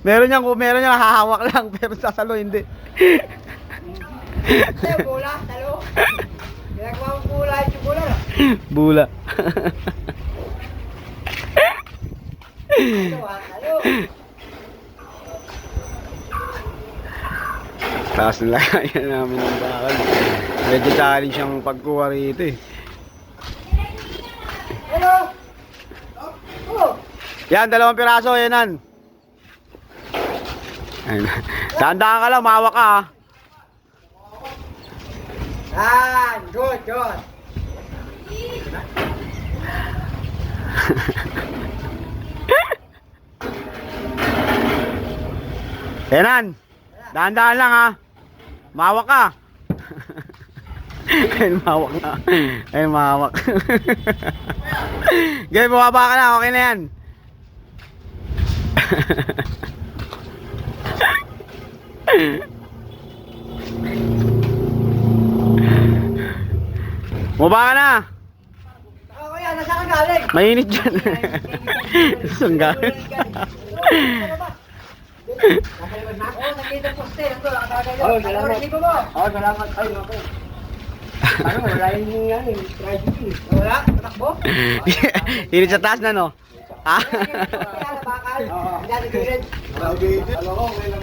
Meron niyang hahawak lang, pero sasalo hindi. Bula, talo. Ginagawa mo bula, yung bula. Bula. Talo. Taas na lagayan namin ng bakal. Medyo challenge ang pagkuha rito eh. Hello. Oh. Yan, 2 piraso, yanan. Tandaan ka lang, mawak ka ha. Good. Yanan, dahan-dahan lang ha. Mawak ka. Ayun, mawak na. Ayun, mawak. Gawin, bumaba ka na, okay na yan. Bumaba ka na. Ako yan, nasa ka galing? Mainit dyan. Saan galing? Nasa likod na? Oo, nakita poste. Salamat. Ay, naku. Ano, wala yung yan eh. Tragedy. Wala? Tatakbo? Init sa taas na no? Ha? Bakal. Dati ko rin. Alam ko, may lang.